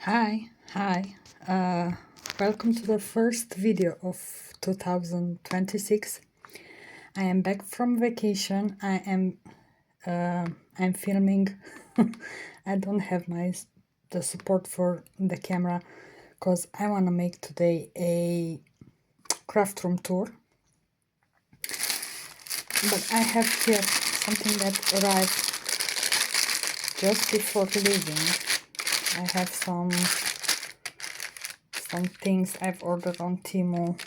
Hi. Uh, Welcome to the first video of 2026. I am back from vacation. I'm filming. I don't have the support for the camera because I want to make today a craft room tour. But I have here something that arrived just before leaving. I have some things I've ordered on Temu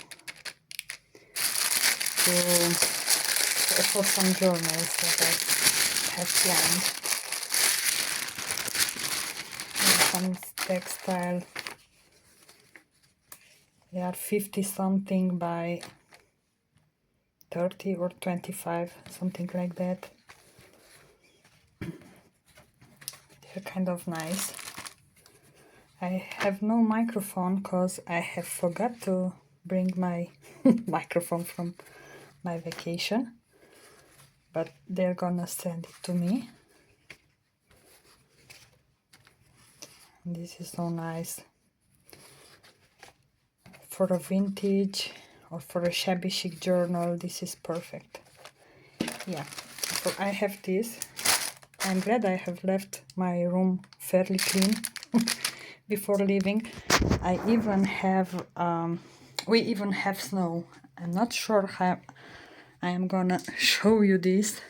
for some journals that I have planned. Some textile. They are 50 something by 30 or 25, something like that. They're kind of nice. I have no microphone because I have forgot to bring my microphone from my vacation, but they're gonna send it to me. And this is so nice for a vintage or for a shabby chic journal. This is perfect. Yeah, so I have this. I'm glad I have left my room fairly clean before leaving. I even have we even have snow. I'm not sure how I am gonna show you this.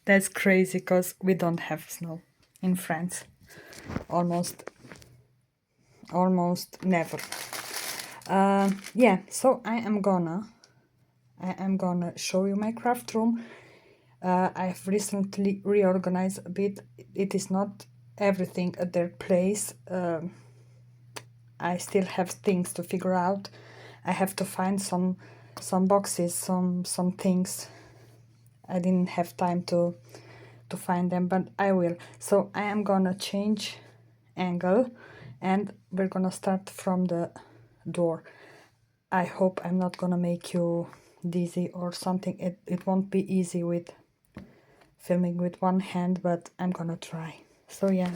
That's crazy because we don't have snow in France. Almost never. Yeah, so I am gonna show you my craft room. I've recently reorganized a bit. It is not everything at their place. I still have things to figure out. I have to find some boxes, some things. I didn't have time to find them, but I will. So I am gonna change angle and we're gonna start from the door. I hope I'm not gonna make you dizzy or something. It won't be easy with filming with one hand, but I'm gonna try. So yeah,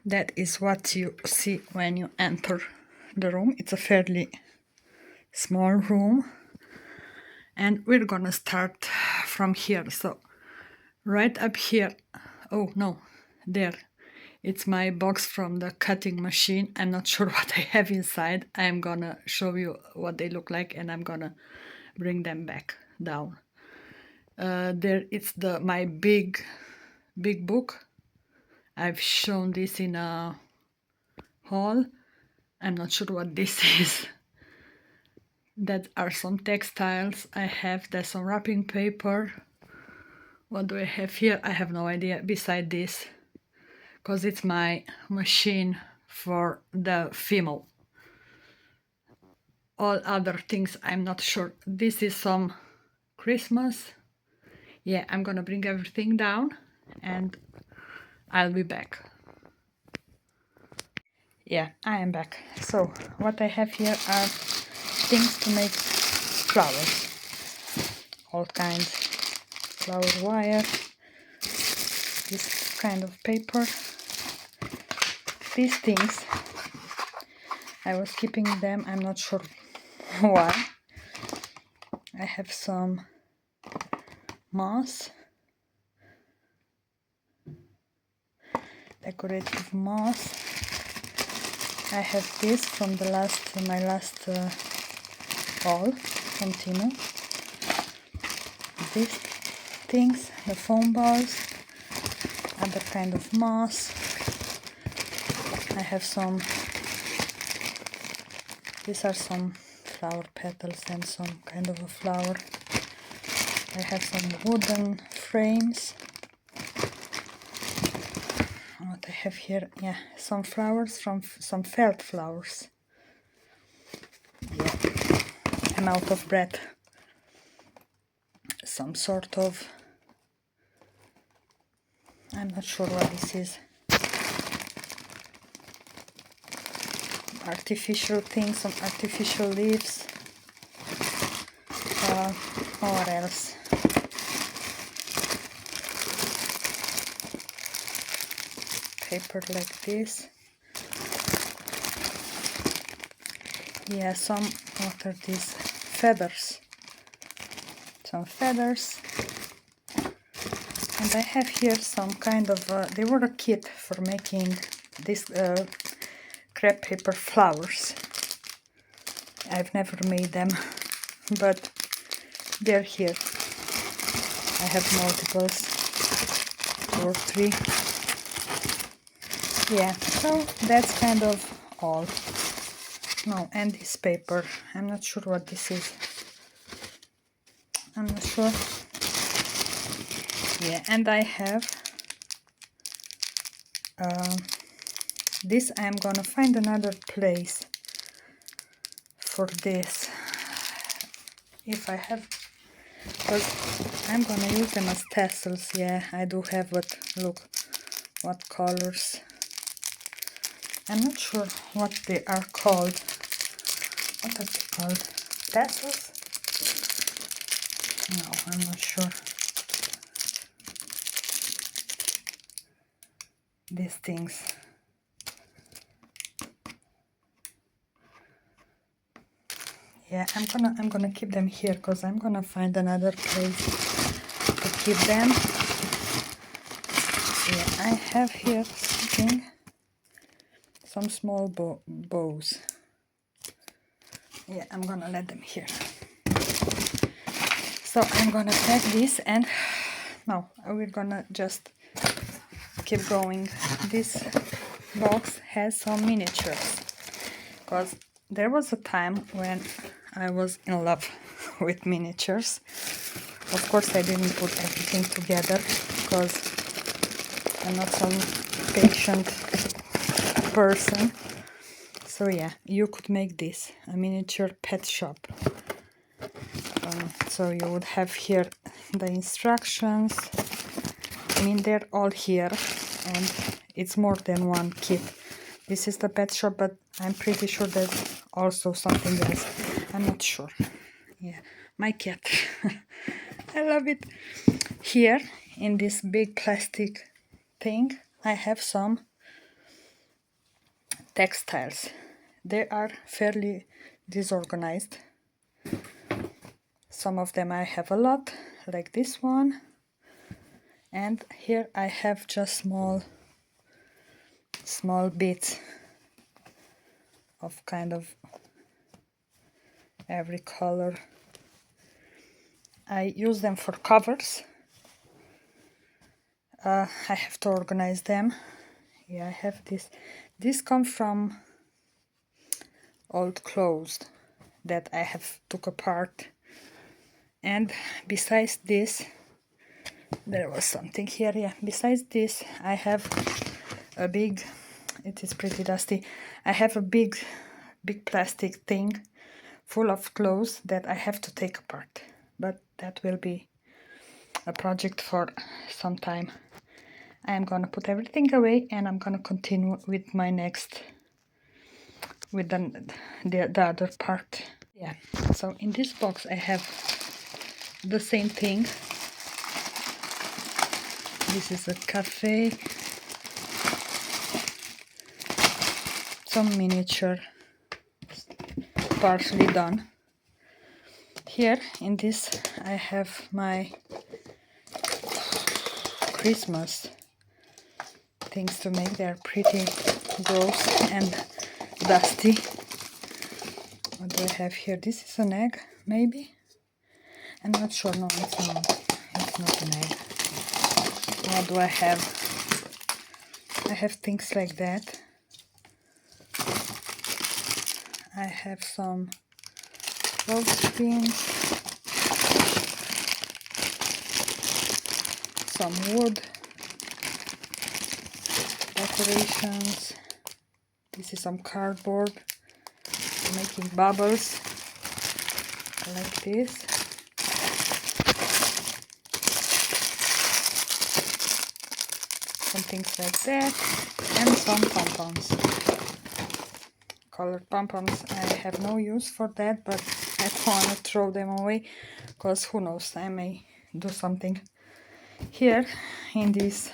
that is what you see when you enter the room. It's a fairly small room and we're gonna start from here. So right up here, oh no, there, it's my box from the cutting machine. I'm not sure what I have inside. I'm gonna show you what they look like and I'm gonna bring them back down. There it's my big book. I've shown this in a haul. I'm not sure what this is. That are some textiles. I have there's some wrapping paper. What do I have here? I have no idea beside this, because it's my machine for the Fimo. All other things I'm not sure. This is some Christmas. Yeah, I'm gonna bring everything down and I'll be back. Yeah, I am back. So what I have here are things to make flowers. All kinds. Flower wire. This kind of paper. These things, I was keeping them, I'm not sure why. I have some moss, decorative moss. I have this from my last haul from Temu. These things, the foam balls, other kind of moss. I have some, these are some flower petals and some kind of a flower. I have some wooden frames. What I have here, yeah, some flowers from some felt flowers. Yeah, I'm out of breath. Some sort of, I'm not sure what this is. Artificial things, some artificial leaves. What else? paper like this. Yeah, some, what are these? Feathers. Some feathers. And I have here some kind of, they were a kit for making this crepe paper flowers. I've never made them, but they're here. I have multiples, 2 or 3. Yeah, so that's kind of all. No, and this paper, I'm not sure what this is. I'm not sure. Yeah, and I have this. I'm gonna find another place for this if I have, because I'm gonna use them as tassels. Yeah, I do have, but look what colors. I'm not sure what they are called. What are they called? Tassels? No, I'm not sure. These things. Yeah, I'm gonna keep them here because I'm gonna find another place to keep them. Yeah, I have here something, some small bows. Yeah, I'm gonna let them here. So I'm gonna pack this, and now we're gonna just keep going. This box has some miniatures, because there was a time when I was in love with miniatures. Of course, I didn't put everything together because I'm not some patient person. So yeah, you could make this a miniature pet shop. So you would have here the instructions. I mean, they're all here, and it's more than one kit. This is the pet shop, but I'm pretty sure there's also something else. I'm not sure. Yeah, my cat. I love it. Here, in this big plastic thing, I have some textiles. They are fairly disorganized. Some of them I have a lot, like this one. And here I have just small bits of kind of every color. I use them for covers. I have to organize them. Yeah, I have this. This comes from old clothes that I have took apart. And besides this, there was something here. Yeah, besides this, I have a big, it is pretty dusty. I have a big plastic thing full of clothes that I have to take apart. But that will be a project for some time. I'm gonna put everything away, and I'm gonna continue with my next, with the other part. Yeah, so in this box I have the same thing. This is a cafe, some miniature, partially done. Here in this I have my Christmas things to make. They're pretty gross and dusty. What do I have here? This is an egg, maybe? I'm not sure. No, it's not. It's not an egg. What do I have? I have things like that. I have some clothespins, some wood decorations. This is some cardboard making bubbles like this. Some things like that, and some pom-poms. Colored pom-poms. I have no use for that, but I don't want to throw them away, because who knows, I may do something. Here in this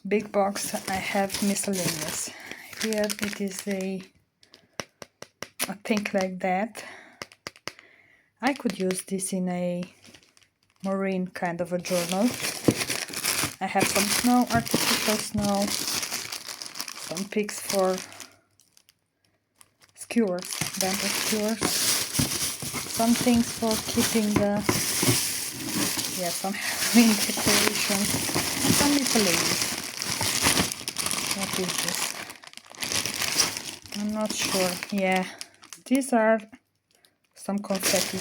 big box I have miscellaneous. Here it is a thing like that. I could use this in a marine kind of a journal. I have some snow, artificial snow, some picks for skewers, dental skewers, some things for keeping the, some Halloween decorations, some miscellaneous. What is this? I'm not sure. Yeah, these are some confetti.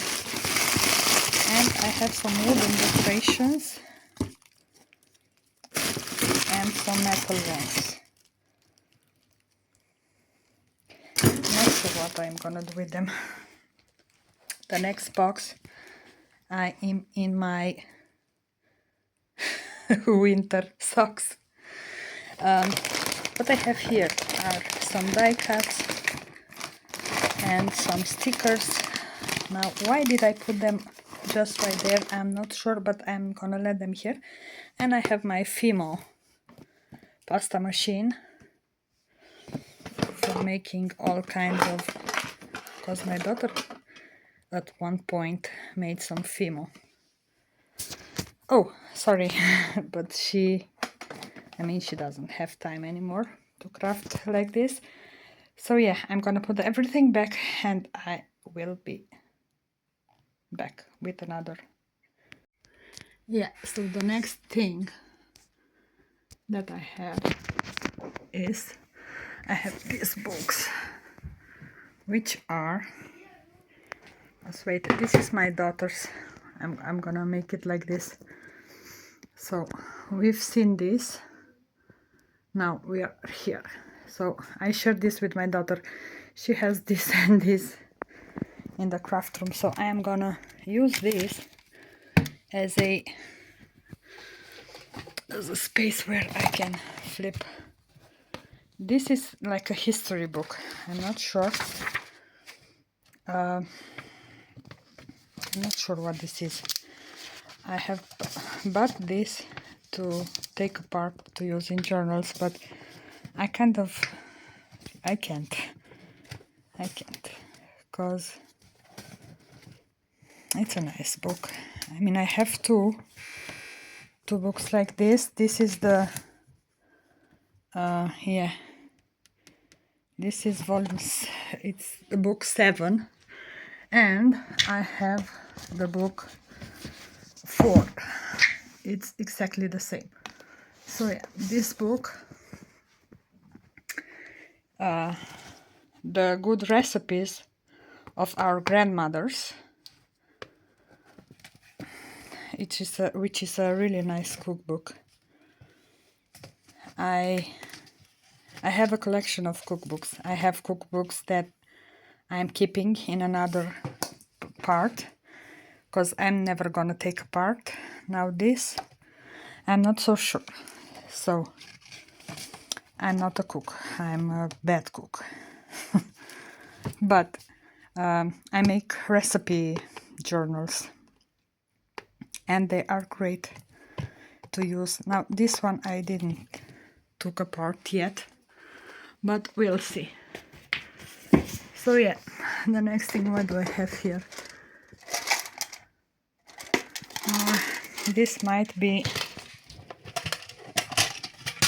And I have some wooden decorations and some metal ones. Not sure what I'm gonna do with them. The next box, I am in my winter socks. What I have here are some die cuts and some stickers. Now, why did I put them just right there? I'm not sure, but I'm gonna let them here. And I have my Fimo pasta machine for making all kinds of, because my daughter at one point made some Fimo. Oh, sorry, but she doesn't have time anymore to craft like this. So yeah, I'm gonna put everything back and I will be back with another. Yeah, so the next thing that I have is I have these books, which are, let's wait, this is my daughter's. I'm gonna make it like this. So we've seen this, now we are here. So I shared this with my daughter. She has this and this in the craft room, so I am gonna use this as a space where I can flip. This is like a history book. I'm not sure. I'm not sure what this is. I have bought this to take apart to use in journals, but I can't, because it's a nice book. I mean, I have two books like this. This is the this is it's the book 7, and I have the book 4. It's exactly the same. So yeah, this book, the good recipes of our grandmothers, which is a really nice cookbook. I have a collection of cookbooks. I have cookbooks that I'm keeping in another part, because I'm never gonna take apart. Now this, I'm not so sure. So I'm not a cook. I'm a bad cook. But I make recipe journals, and they are great to use. Now this one I didn't took apart yet, but we'll see. So yeah, the next thing, what do I have here? This might be,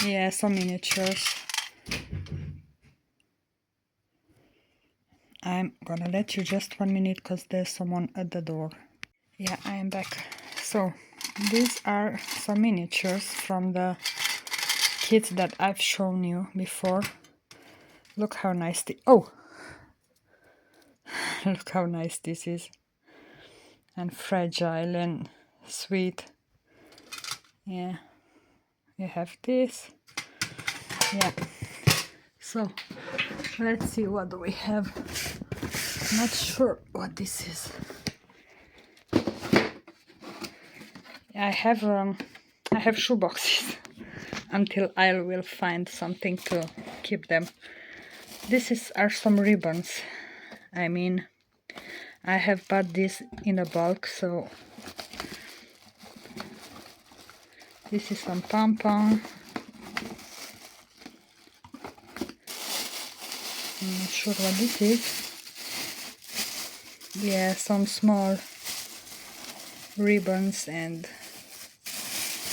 yeah, some miniatures. I'm gonna let you just 1 minute because there's someone at the door. Yeah, I am back. So these are some miniatures from the kits that I've shown you before. Look how nice look how nice this is, and fragile and sweet. Yeah, you have this. Yeah, so let's see, what do we have? Not sure what this is. I have shoe boxes until I will find something to keep them. Are some ribbons. I mean, I have bought this in a bulk, so this is some pom-pom. sure what this is. Yeah, some small ribbons and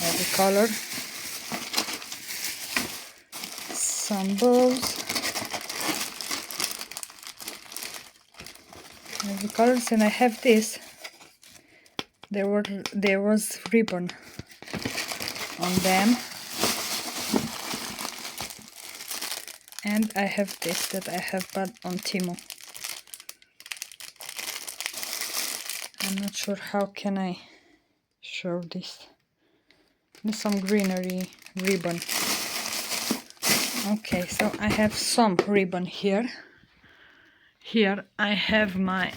every color. Some bows. Every colors, and I have this. There was ribbon on them. And I have this that I have bought on Temu. I'm not sure how can I show this. There's some greenery ribbon. Okay, so I have some ribbon here. Here I have my...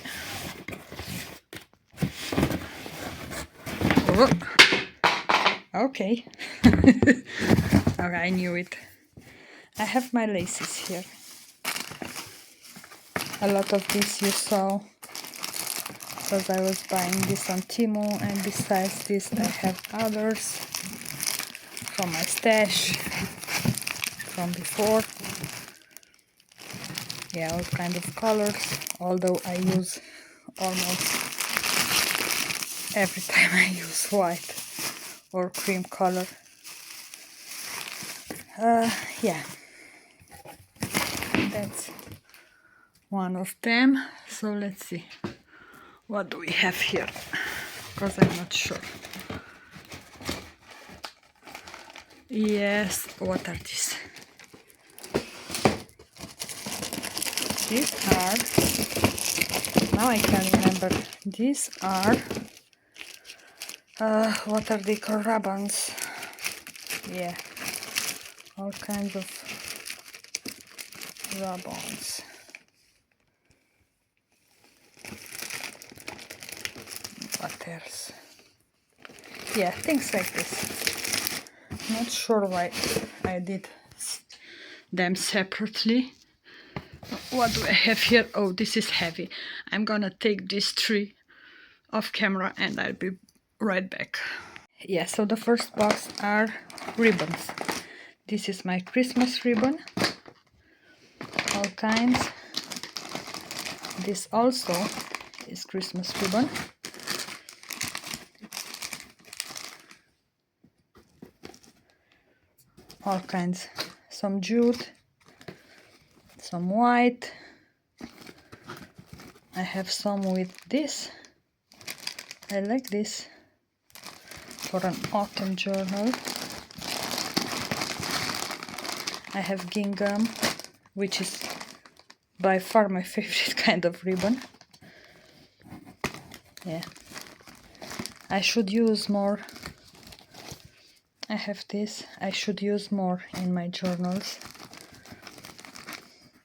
Oh. Okay. Okay, I knew it. I have my laces here. A lot of this you saw because I was buying this on Temu, and besides this I have others from my stash from before. Yeah, all kind of colors, although I use almost every time I use white or cream color. Yeah, that's one of them. So let's see, what do we have here, because I'm not sure. Yes, what are these? These are, now I can remember, these are what are they called? Ribbons. Yeah, all kinds of ribbons. What else? Yeah, things like this. Not sure why I did them separately. What do I have here? Oh, this is heavy. I'm gonna take this tree off camera and I'll be right back. Yeah, so the first box are ribbons. This is my Christmas ribbon. All kinds. This also is Christmas ribbon. All kinds. Some jute, some white. I have some with this. I like this for an autumn journal. I have gingham, which is by far my favorite kind of ribbon. Yeah, I should use more. I have this. I should use more in my journals.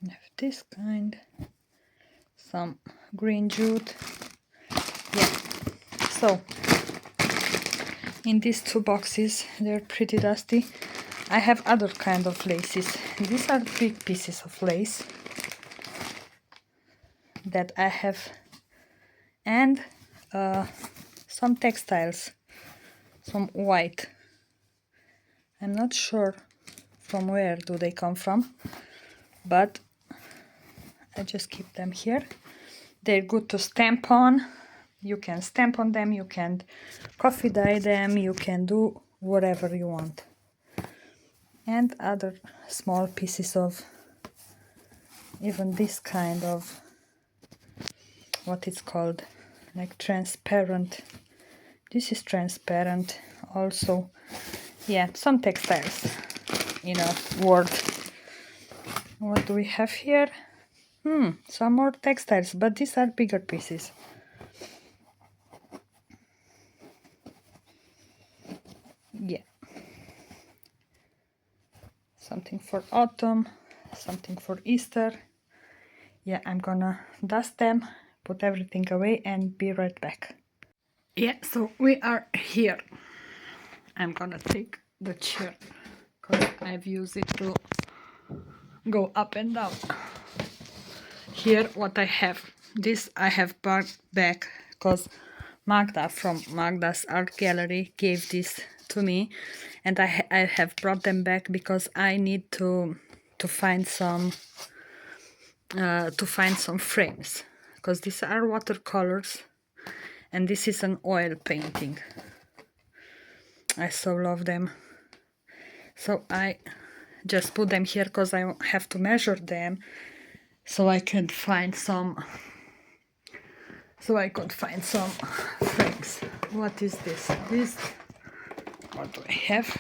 I have this kind. Some green jute. Yeah. So in these two boxes, they're pretty dusty. I have other kind of laces. These are big pieces of lace that I have, and some textiles, some white. I'm not sure from where do they come from, but I just keep them here. They're good to stamp on. You can stamp on them, you can coffee dye them, you can do whatever you want. And other small pieces of, even this kind of, what it's called, like transparent. This is transparent also. Yeah, some textiles in a word. What do we have here? Some more textiles, but these are bigger pieces. Yeah. Something for autumn, something for Easter. Yeah, I'm gonna dust them, put everything away, and be right back. Yeah, so we are here. I'm gonna take the chair because I've used it to go up and down. Here what I have, this I have brought back because Magda from Magda's art gallery gave this to me, and I have brought them back because I need to find some to find some frames, because these are watercolors and this is an oil painting. I so love them. So I just put them here because I have to measure them so I can find some frames. What is this? What do I have?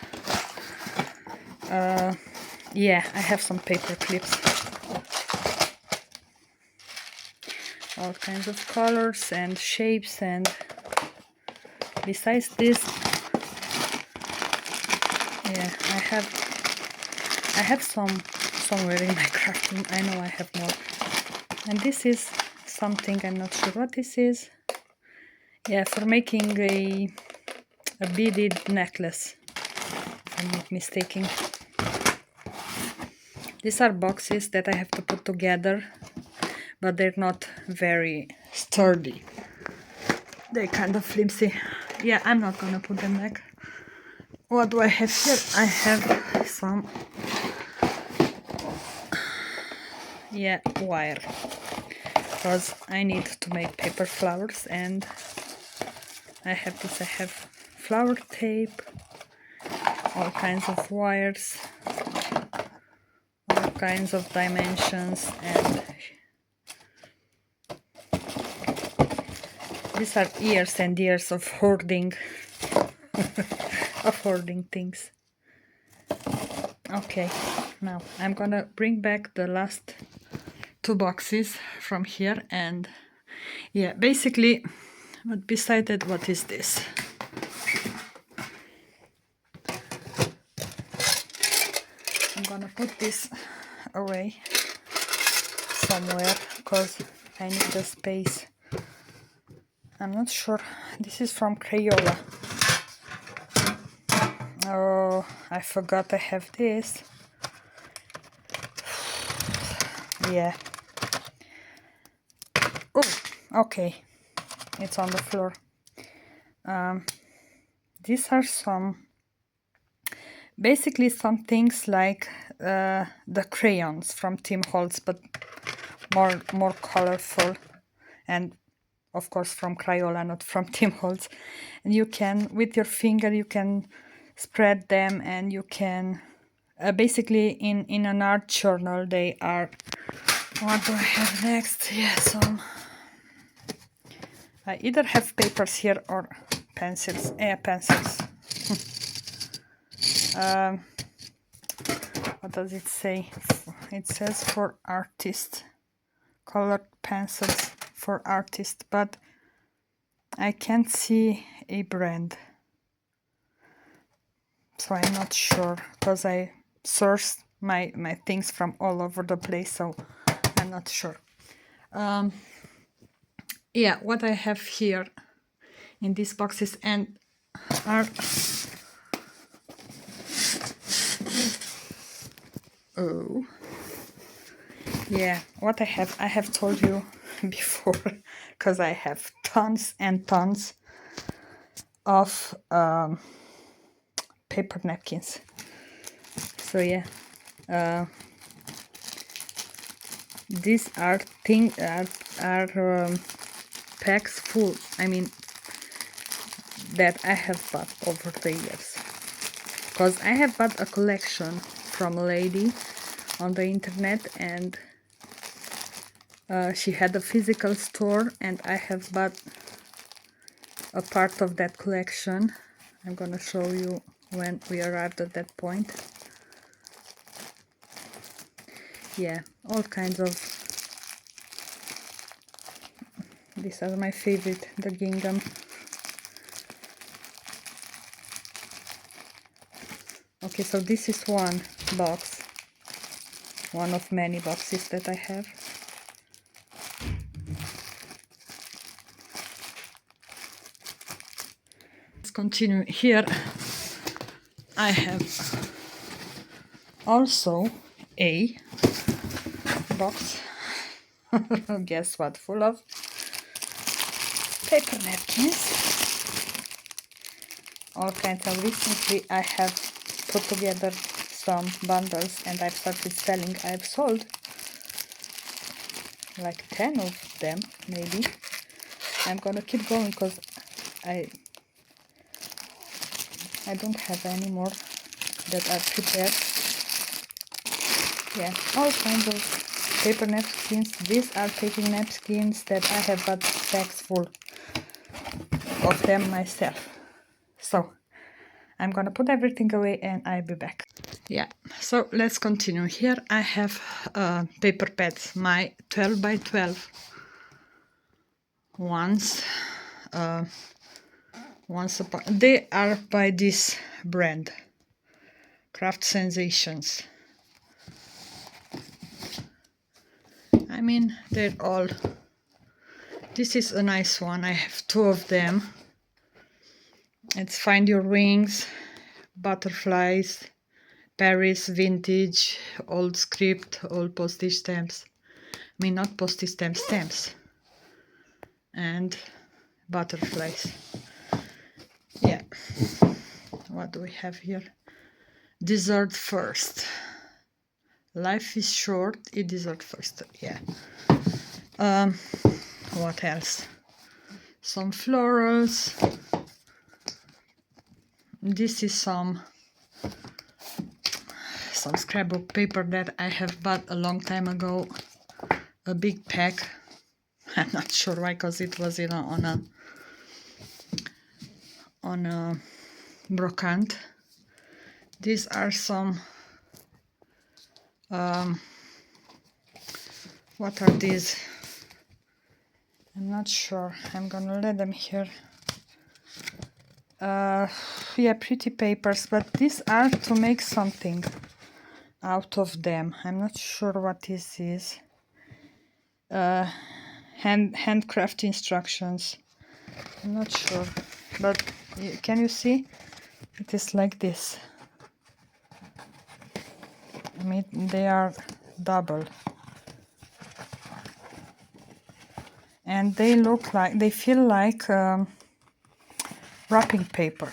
Yeah, I have some paper clips. All kinds of colors and shapes, and besides this, yeah, I have some somewhere in my craft room. I know I have more. And this is something, I'm not sure what this is. Yeah, for making a beaded necklace, if I'm not mistaken. These are boxes that I have to put together, but they're not very sturdy. They're kind of flimsy. Yeah, I'm not gonna put them back. What do I have here? I have some wire, because I need to make paper flowers, and I have this. I have flower tape, all kinds of wires, all kinds of dimensions, and these are years and years of hoarding of hoarding things. Okay, now I'm gonna bring back the last two boxes from here, and yeah, basically what decided, what is this? I'm gonna put this away somewhere because I need the space. I'm not sure. This is from Crayola. Oh, I forgot I have this. Yeah. Oh, okay. It's on the floor. These are basically some things like the crayons from Tim Holtz, but more colorful, and of course from Crayola, not from Tim Holtz. And you can, with your finger, you can spread them, and you can basically in an art journal they are. What do I have next? Yeah, some. I either have papers here or pencils. Pencils. What does it say? It says for artists, colored pencils for artists, but I can't see a brand, so I'm not sure, because I sourced my things from all over the place, so I'm not sure. Yeah, what I have here in these boxes and are yeah, what I have told you before, because I have tons and tons of paper napkins. So yeah, these are packs full. I mean, that I have bought over the years, because I have bought a collection from a lady on the internet, and she had a physical store, and I have bought a part of that collection. I'm gonna show you when we arrived at that point. Yeah, all kinds of. These are my favorite, the gingham. Okay, so this is one box, one of many boxes that I have. Let's continue here. I have also a box, guess what, full of paper napkins, all kinds of. Recently I have put together some bundles and I've started selling. I've sold like 10 of them maybe. I'm gonna keep going because I don't have any more that are prepared. Yeah, all kinds of paper napkins. These are paper napkins that I have got bags full of them myself. So I'm gonna put everything away and I'll be back. Yeah, so let's continue. Here I have paper pads, my 12 by 12 ones. Once upon, they are by this brand, Craft Sensations. I mean, they're all, this is a nice one. I have 2 of them. It's Find Your Wings, Butterflies, Paris, Vintage, Old Script, Old Postage Stamps. I mean, not postage stamps, stamps. And Butterflies. Yeah. What do we have here? Dessert first. Life is short, eat dessert first. Yeah. What else? Some florals. This is some scrapbook paper that I have bought a long time ago. A big pack. I'm not sure why, because it was, you know, on a brocante. These are some what are these? I'm not sure. I'm gonna let them here. Yeah, pretty papers, but these are to make something out of them. I'm not sure what this is. Handcraft instructions. I'm not sure, but can you see? It is like this. I mean, they are double. And they look like, they feel like wrapping paper.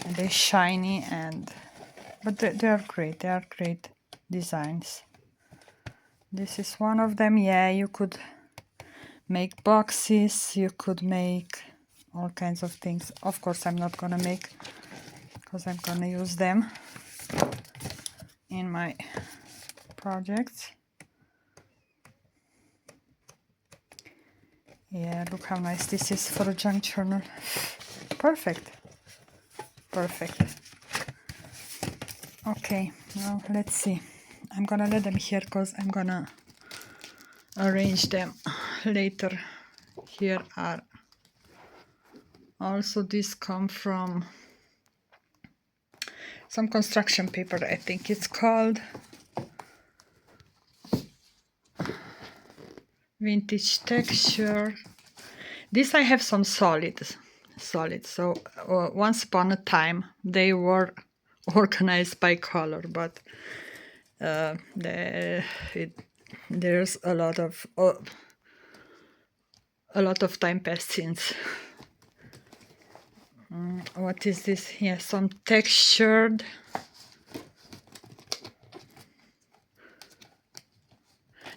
And they're shiny, and but they are great. They are great designs. This is one of them. Yeah, you could make boxes. You could make all kinds of things. Of course, I'm not gonna make, because I'm gonna use them in my projects. Yeah, look how nice this is for a junk journal. Perfect. Perfect. Okay, now let's see. I'm gonna let them here because I'm gonna arrange them later. Here are also, these come from some construction paper, I think it's called. Vintage texture. This I have some solid. So once upon a time they were organized by color, but there's a lot of time passed since. What is this here? Some textured.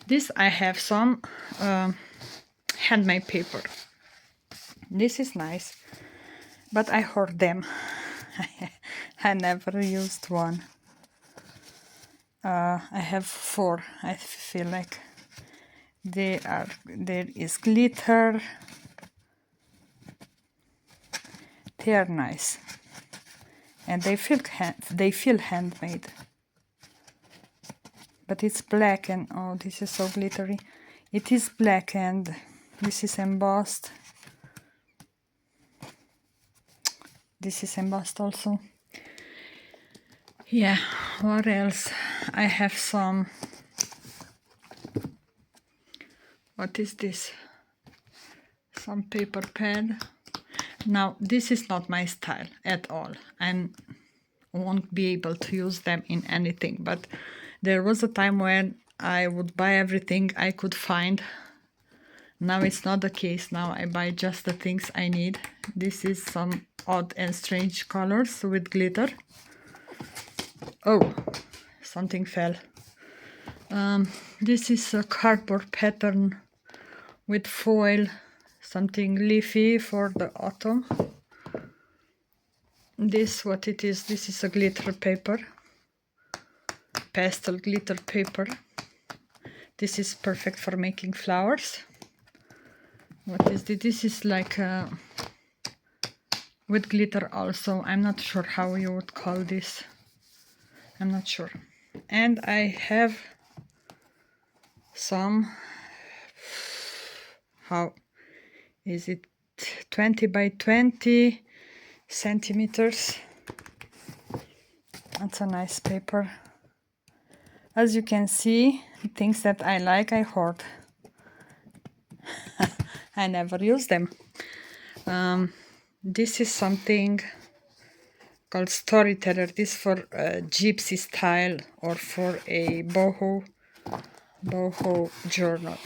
This I have some handmade paper. This is nice, but I hoard them. I never used one. I have 4. I feel like there is glitter. They are nice, and they feel handmade. But it's black, and oh, this is so glittery. It is black, and this is embossed. This is embossed also. Yeah, what else? I have some, what is this? Some paper pad. Now, this is not my style at all. I won't be able to use them in anything, but there was a time when I would buy everything I could find. Now it's not the case. Now I buy just the things I need. This is some odd and strange colors with glitter. Oh, something fell. This is a cardboard pattern with foil, something leafy for the autumn. This, what it is, this is a glitter paper, pastel glitter paper. This is perfect for making flowers. What is this? This is like with glitter also. I'm not sure how you would call this. I'm not sure. And I have some, how is it, 20 by 20 centimeters. That's a nice paper. As you can see, things that I like, I hoard. I never use them. This is something called Storyteller. This for gypsy style or for a boho journal.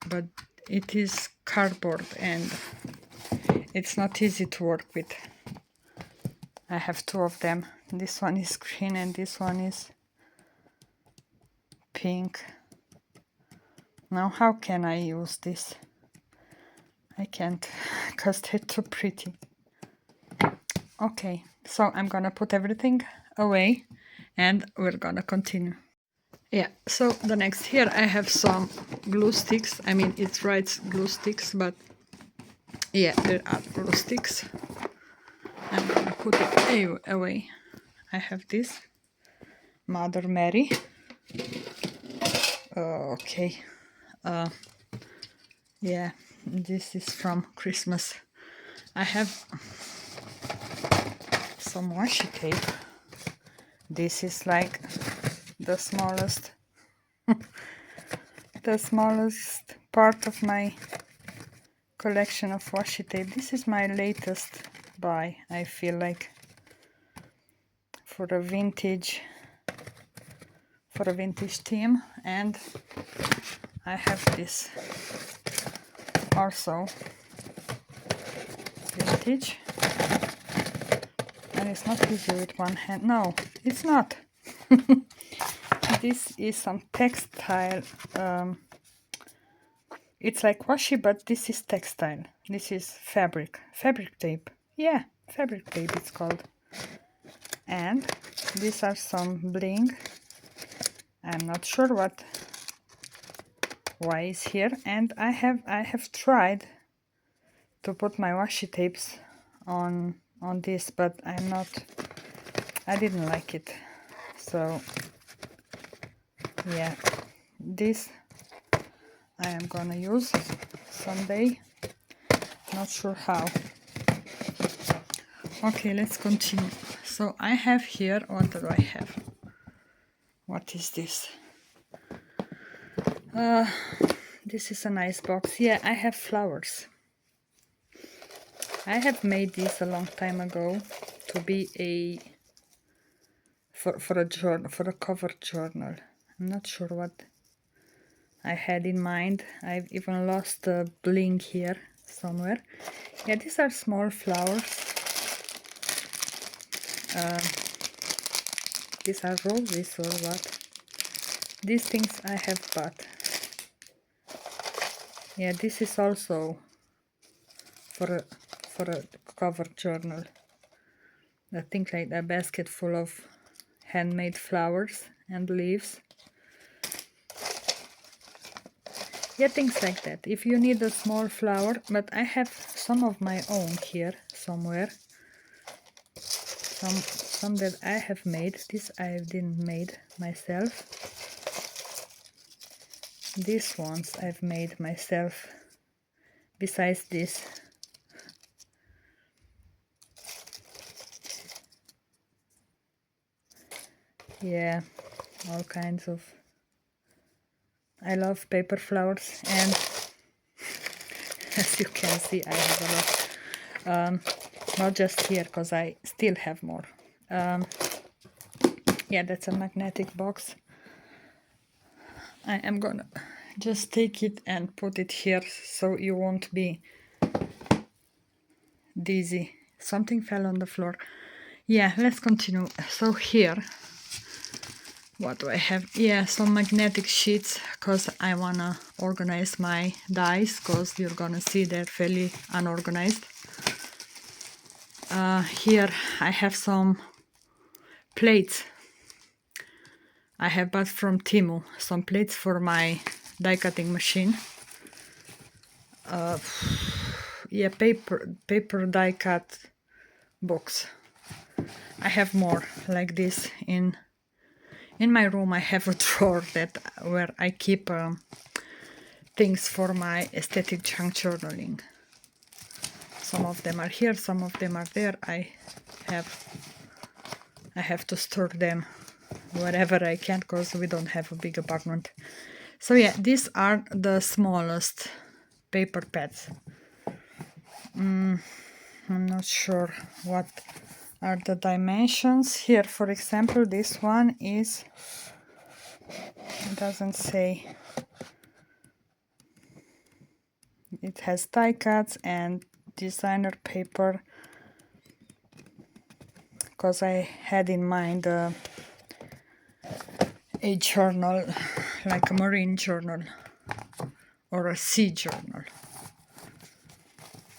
But it is cardboard and it's not easy to work with. I have two of them. This one is green and this one is pink. Now how can I use this? I can't because they're too pretty. Okay, so I'm gonna put everything away and we're gonna continue. Yeah, so the next here I have some glue sticks. I mean, it writes glue sticks, but yeah, there are glue sticks. I'm gonna put it away. I have this Mother Mary. Okay, yeah, this is from Christmas. I have some washi tape. This is like the smallest part of my collection of washi tape. This is my latest buy, I feel like, for a vintage theme. And I have this also vintage, and it's not easy with one hand. No, it's not. This is some textile. It's like washi, but this is textile. This is fabric tape. Yeah, fabric tape it's called. And these are some bling. I'm not sure why is here. And I have tried to put my washi tapes on this, but I didn't like it. So yeah, this I am gonna use someday, not sure how. Okay, let's continue. So I have here, what do I have? What is this? This is a nice box. Yeah, I have flowers. I have made this a long time ago to be for a journal, for a cover journal. I'm not sure what I had in mind. I've even lost the bling here somewhere. Yeah, these are small flowers. These are roses or what? These things I have bought. Yeah, this is also for a cover journal. I think like a basket full of handmade flowers and leaves. Yeah, things like that. If you need a small flower, but I have some of my own here somewhere. Some that I have made. This I didn't made myself. These ones I've made myself. Besides this. Yeah, all kinds of. I love paper flowers, and as you can see, I have a lot. Not just here, because I still have more. Yeah, that's a magnetic box. I am gonna just take it and put it here so you won't be dizzy. Something fell on the floor. Yeah, let's continue. So here What do I have? Yeah, some magnetic sheets, because I wanna organize my dies, because you're gonna see they're fairly unorganized. Here I have some plates. I have bought from Temu some plates for my die cutting machine. Yeah, paper die cut box. I have more like this in my room. I have a drawer where I keep things for my aesthetic junk journaling. Some of them are here, some of them are there. I have to store them wherever I can, because we don't have a big apartment. So yeah, these are the smallest paper pads. I'm not sure what are the dimensions. Here, for example, this one is, it doesn't say. It has die cuts and designer paper, because I had in mind a journal, like a marine journal or a sea journal.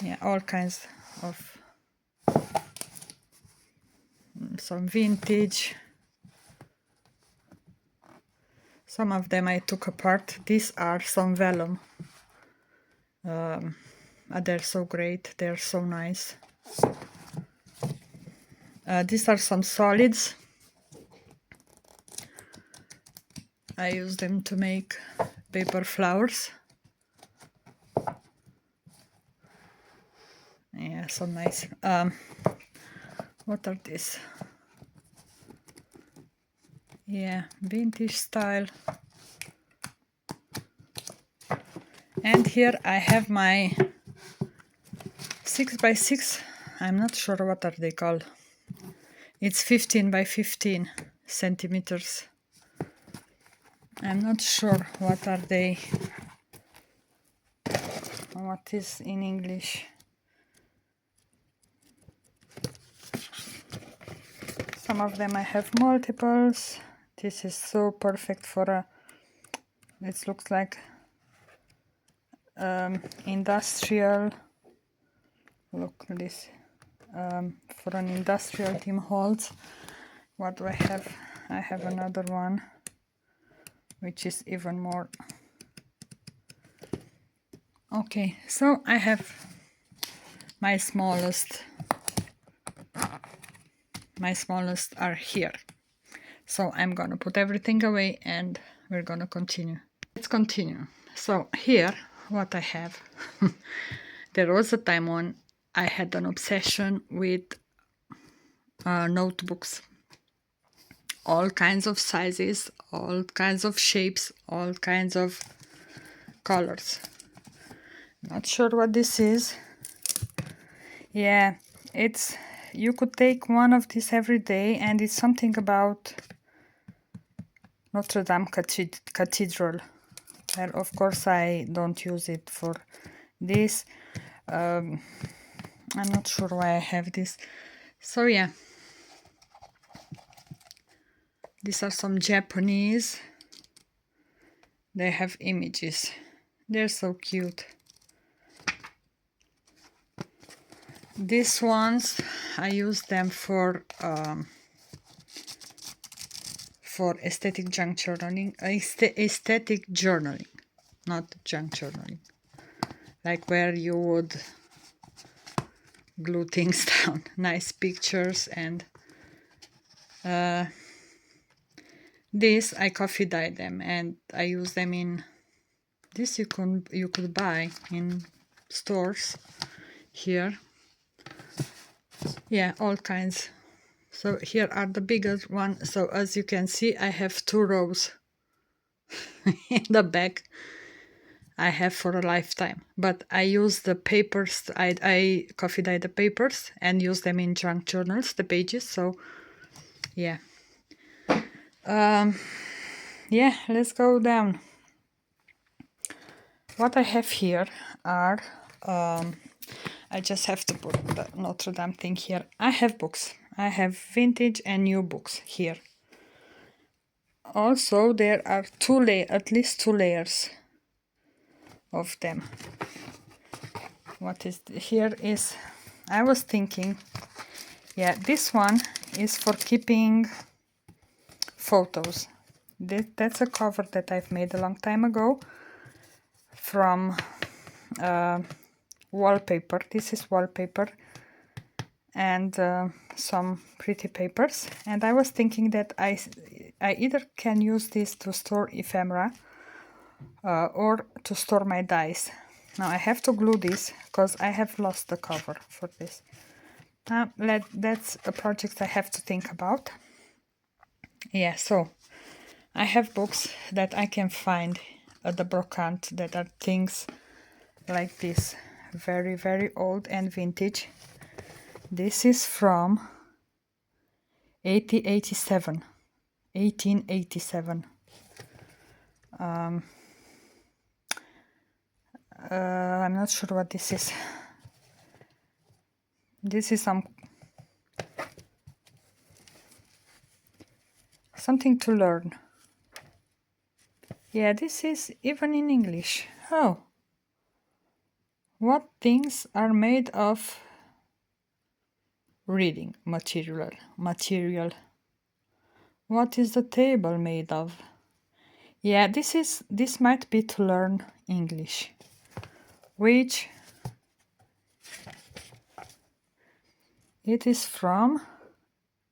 Yeah, all kinds of some vintage. Some of them I took apart. These are some vellum. They're so great. They're so nice. These are some solids. I use them to make paper flowers. Yeah, so nice. What are these? Yeah, vintage style. And here I have my 6x6. I'm not sure what are they called. It's 15 by 15 centimeters. I'm not sure what are they. What is in English? Some of them I have multiples. This is so perfect for a, it looks like industrial, look at this, for an industrial Tim Holtz. What do I have? I have another one which is even more. Okay, so I have my smallest are here. So I'm gonna put everything away and we're gonna continue. Let's continue. So here, what I have, there was a time when I had an obsession with notebooks. All kinds of sizes, all kinds of shapes, all kinds of colors. Not sure what this is. Yeah, it's, you could take one of these every day, and it's something about Notre Dame Cathedral. Well, of course I don't use it for this. I'm not sure why I have this. So yeah, these are some Japanese. They have images. They're so cute. These ones, I use them for aesthetic junk journaling. Aesthetic journaling, not junk journaling. Like where you would glue things down. Nice pictures. And this, I coffee dye them, and I use them in this. You could buy in stores here. Yeah, all kinds. So here are the bigger one. So as you can see, I have 2 rows in the back. I have for a lifetime, but I use the papers. I coffee dye the papers and use them in junk journals, the pages. So yeah, yeah, let's go down. What I have here are I just have to put the Notre Dame thing here. I have books. I have vintage and new books here. also there are at least two layers of them. What is here is, I was thinking, yeah, this one is for keeping photos. That's a cover that I've made a long time ago from wallpaper. This is wallpaper and some pretty papers, and I was thinking that I either can use this to store ephemera or to store my dies. Now I have to glue this because I have lost the cover for this. That's a project I have to think about. Yeah, so I have books that I can find at the brocante that are things like this, very, very old and vintage. This is from 1887. I'm not sure what this is. This is something to learn. Yeah, this is even in English. Oh. What things are made of reading material? What is the table made of? Yeah, this might be to learn English, which it is from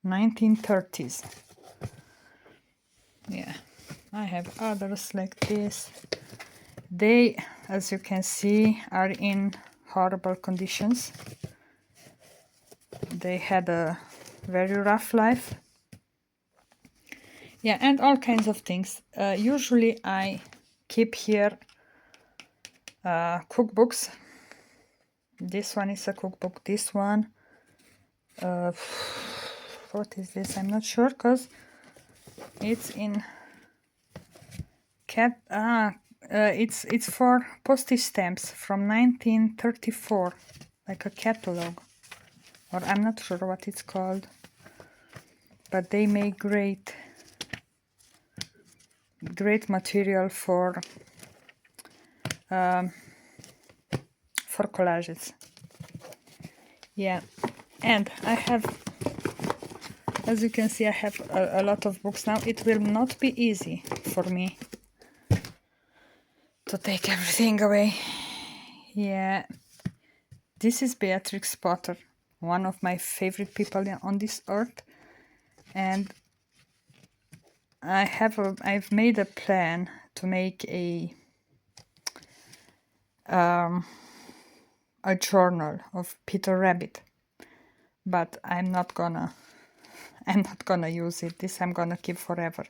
1930s. Yeah, I have others like this. They, as you can see, are in horrible conditions. They had a very rough life. Yeah, and all kinds of things. Usually I keep here cookbooks. This one is a cookbook. This one, what is this? I'm not sure because it's in it's for postage stamps from 1934, like a catalog, or I'm not sure what it's called, but they make great material for collages. Yeah, and I have, as you can see, I have a lot of books now. It will not be easy for me to take everything away. Yeah, this is Beatrix Potter, one of my favorite people on this earth, and I've made a plan to make a journal of Peter Rabbit, but I'm not gonna use it. This I'm gonna keep forever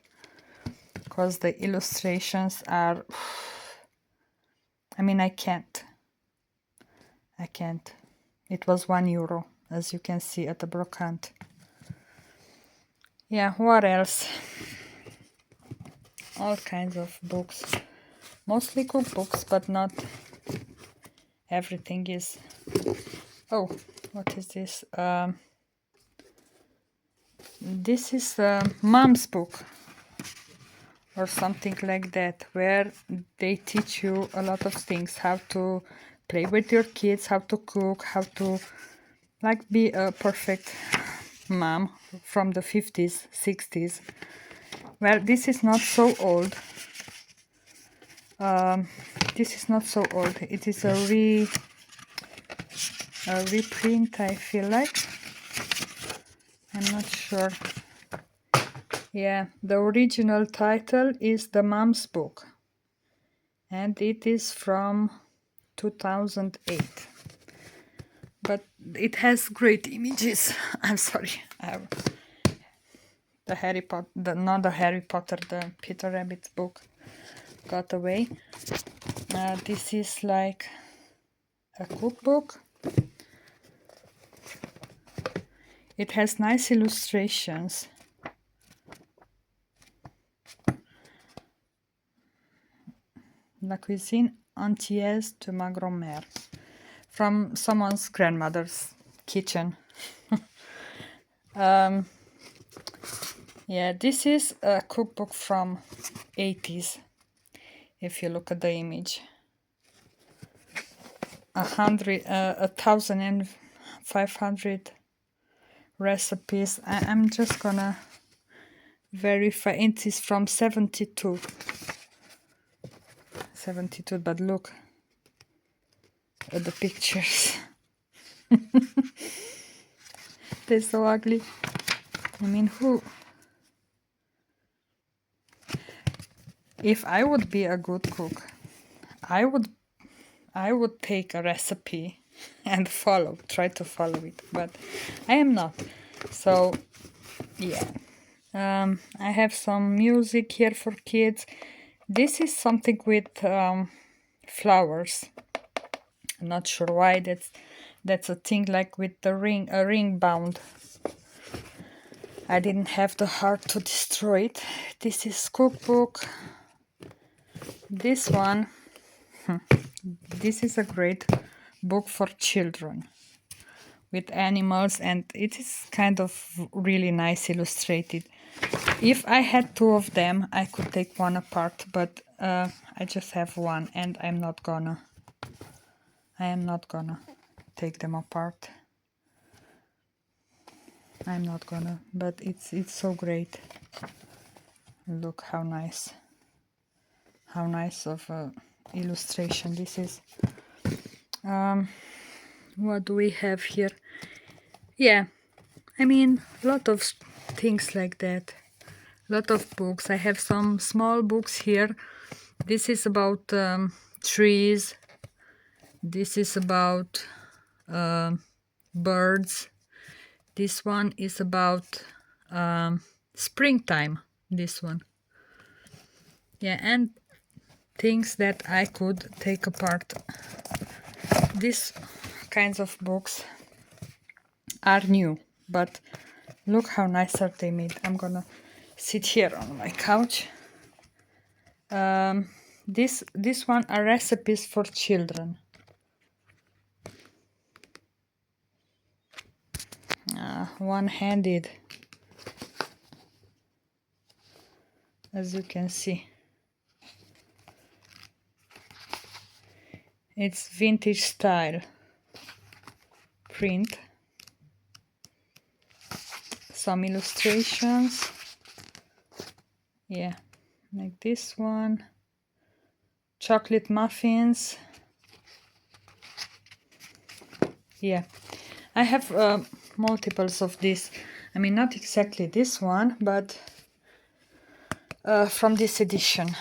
because the illustrations are, I mean, I can't. It was €1, as you can see at the brocante. Yeah, what else? All kinds of books, mostly cookbooks, but not everything is. Oh, what is this? This is Mom's book or something like that, where they teach you a lot of things, how to play with your kids, how to cook, how to be a perfect mom from the 50s, 60s. Well, this is not so old. This is not so old. It is a reprint, I feel like. I'm not sure. Yeah, the original title is The Mom's Book, and it is from 2008. But it has great images. I'm sorry. The Harry Potter, not the Harry Potter, the Peter Rabbit book got away. This is like a cookbook. It has nice illustrations. La cuisine antillaise de ma grand-mère, from someone's grandmother's kitchen. Yeah, this is a cookbook from 80s. If you look at the image, 1,500 recipes. I'm just gonna verify. It is from 72. But look at the pictures. They're so ugly. I mean, if I would be a good cook, I would take a recipe and try to follow it, but I am not. So yeah, I have some music here for kids. This is something with flowers. I'm not sure why that's a thing, like with a ring bound. I didn't have the heart to destroy it. This is cookbook. This one, this is a great book for children with animals, and it is kind of really nice illustrated. If I had two of them, I could take one apart, but I just have one, and I am not gonna take them apart. I'm not gonna, but it's so great. Look how nice of a illustration this is. What do we have here? Yeah, I mean, a lot of things like that. A lot of books. I have some small books here. This is about trees. This is about birds. This one is about springtime. This one. Yeah, and things that I could take apart. These kinds of books are new, but look how nice are they made. I'm gonna sit here on my couch. This one are recipes for children. One-handed, as you can see. It's vintage style print. Some illustrations. Yeah, like this one. Chocolate muffins. Yeah, I have multiples of this. I mean, not exactly this one, but from this edition.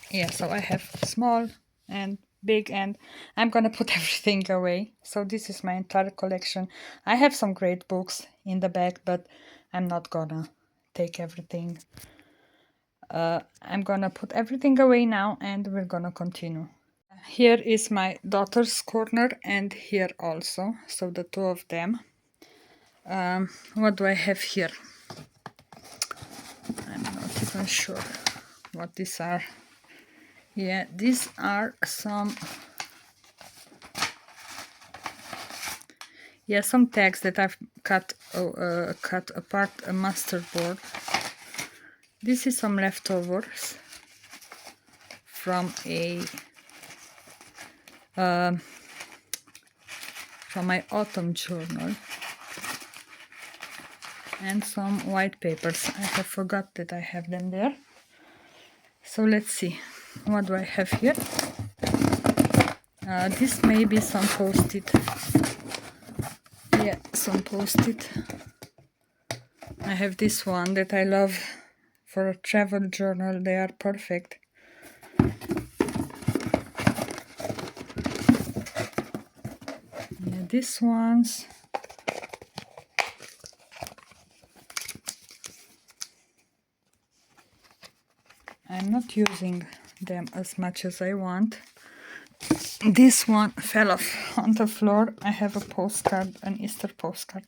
Yeah, so I have small and big, and I'm gonna put everything away. So this is my entire collection. I have some great books in the back, but I'm not gonna take everything. I'm gonna put everything away now, and we're gonna continue. Here is my daughter's corner, and here also, so the two of them. What do I have here? I'm not even sure what these are. Yeah, these are some tags that I've cut apart a masterboard. This is some leftovers from my autumn journal, and some white papers. I have forgot that I have them there. So let's see, what do I have here? This may be some post-it. Yeah, some post-it. I have this one that I love for a travel journal. They are perfect. Yeah, these ones. I'm not using them as much as I want. This one fell off on the floor. I have a postcard, an Easter postcard.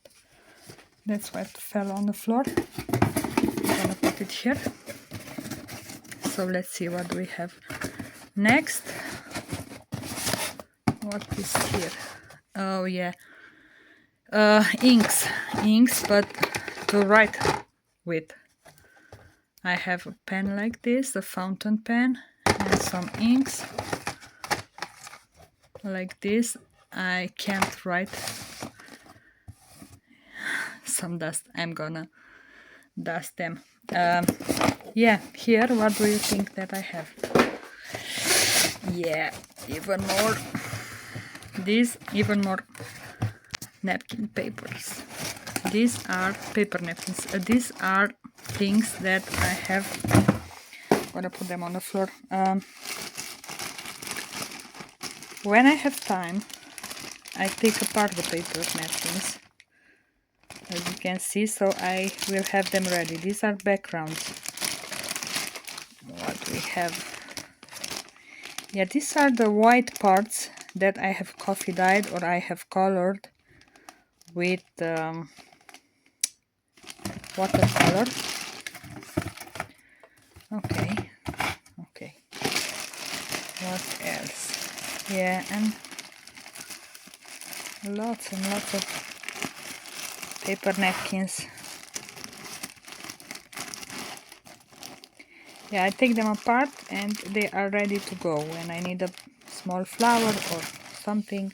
That's why it fell on the floor. I'm gonna put it here. So let's see what we have next. What is here? Oh yeah, inks, but to write with. I have a pen like this, a fountain pen, and some inks like this. I can't write. Some dust. I'm gonna dust them. Yeah, here, what do you think that I have? Yeah, even more. These, even more napkin papers. These are paper napkins. These are things that I have. I'm gonna put them on the floor. When I have time, I take apart the paper napkins, as you can see, so I will have them ready. These are backgrounds. What we have? Yeah, these are the white parts that I have coffee dyed or I have colored with watercolor. Okay, okay. What else? Yeah, and lots and lots of paper napkins. Yeah, I take them apart and they are ready to go. When I need a small flower or something,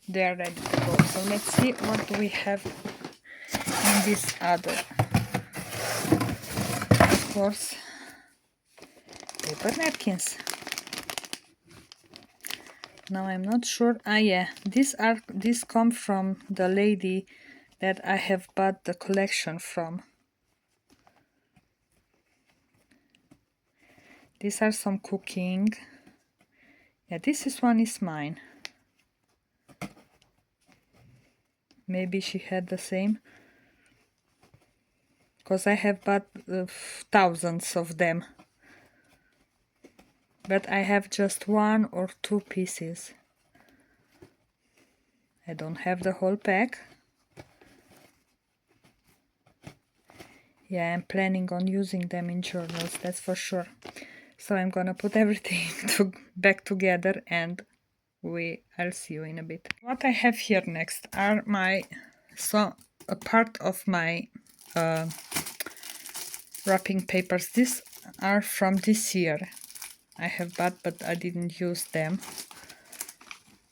they are ready to go. So let's see what do we have in this other. Of course, paper napkins. Now I'm not sure. Yeah, these come from the lady that I have bought the collection from. These are some cooking. Yeah, one is mine. Maybe she had the same. Because I have bought thousands of them. But I have just 1 or 2 pieces. I don't have the whole pack. Yeah, I'm planning on using them in journals, that's for sure. So I'm gonna put everything back together and I'll see you in a bit. What I have here next are a part of my wrapping papers. These are from this year. I have bought, but I didn't use them.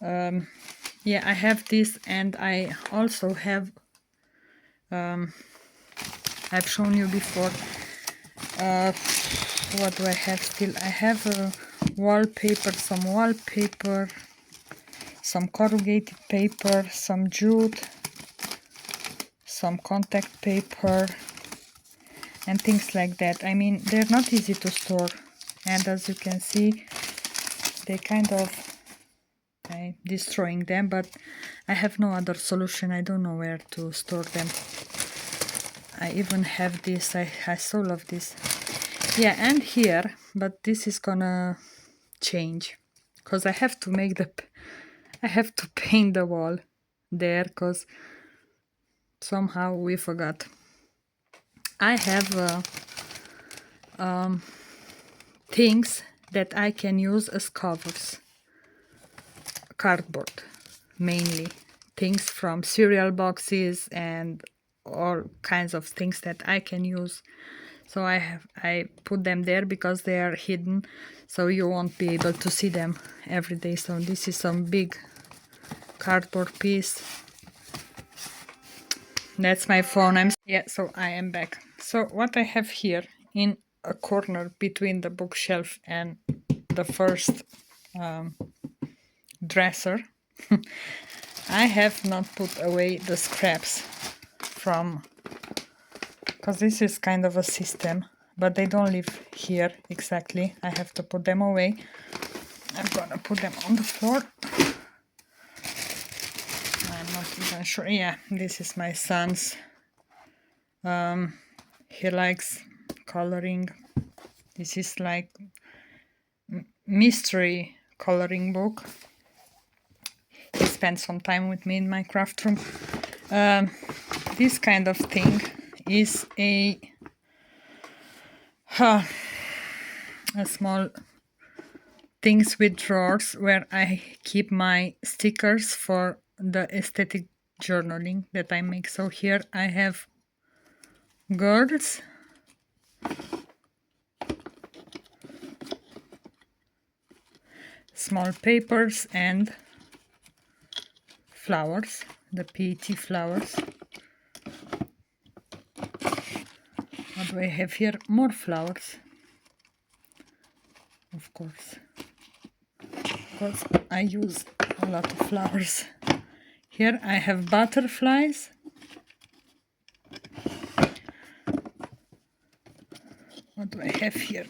Yeah, I have this, and I also have I've shown you before. What do I have still? I have some wallpaper, some corrugated paper, some jute, some contact paper, and things like that. I mean, they're not easy to store, and as you can see, they kind of I'm destroying them, but I have no other solution. I don't know where to store them. I even have this. I so love this. Yeah, and here, but this is gonna change because I have to paint the wall there because somehow we forgot. I have things that I can use as covers. Cardboard, mainly. Things from cereal boxes and all kinds of things that I can use. So I put them there because they are hidden, so you won't be able to see them every day. So this is some big cardboard piece. That's my phone. Yeah, so I am back. So what I have here in a corner between the bookshelf and the first dresser, I have not put away the scraps from, because this is kind of a system, but they don't live here exactly. I have to put them away. I'm gonna put them on the floor. I'm not even sure. Yeah, this is my son's. He likes coloring. This is like mystery coloring book. He spent some time with me in my craft room. This kind of thing is a small things with drawers where I keep my stickers for the aesthetic journaling that I make. So here I have girls, small papers, and flowers, the PET flowers. What do I have here? More flowers, of course. Because I use a lot of flowers. Here I have butterflies. What do I have here?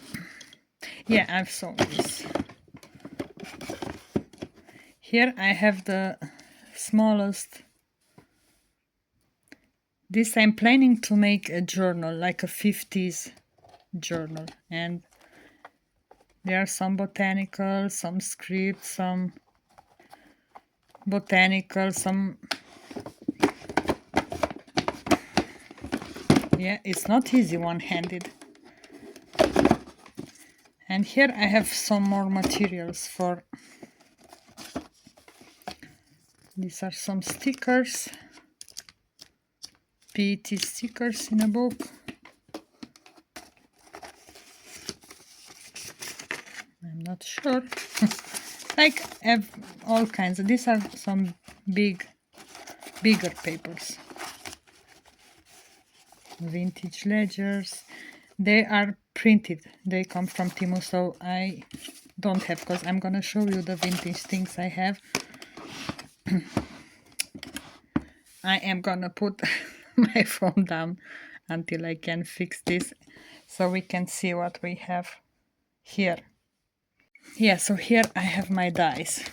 Yeah, I've saw this. Here I have the smallest. This I'm planning to make a journal, like a 50s journal. And there are some botanical, some script, some botanical, some... Yeah, it's not easy one-handed. And here I have some more materials for... These are some stickers. PET stickers in a book. I'm not sure. Like all kinds. These are some bigger papers. Vintage ledgers. They are printed. They come from Temu, so I don't have, because I'm gonna show you the vintage things I have. I am gonna put my phone down until I can fix this so we can see what we have here. Yeah, so here I have my dies.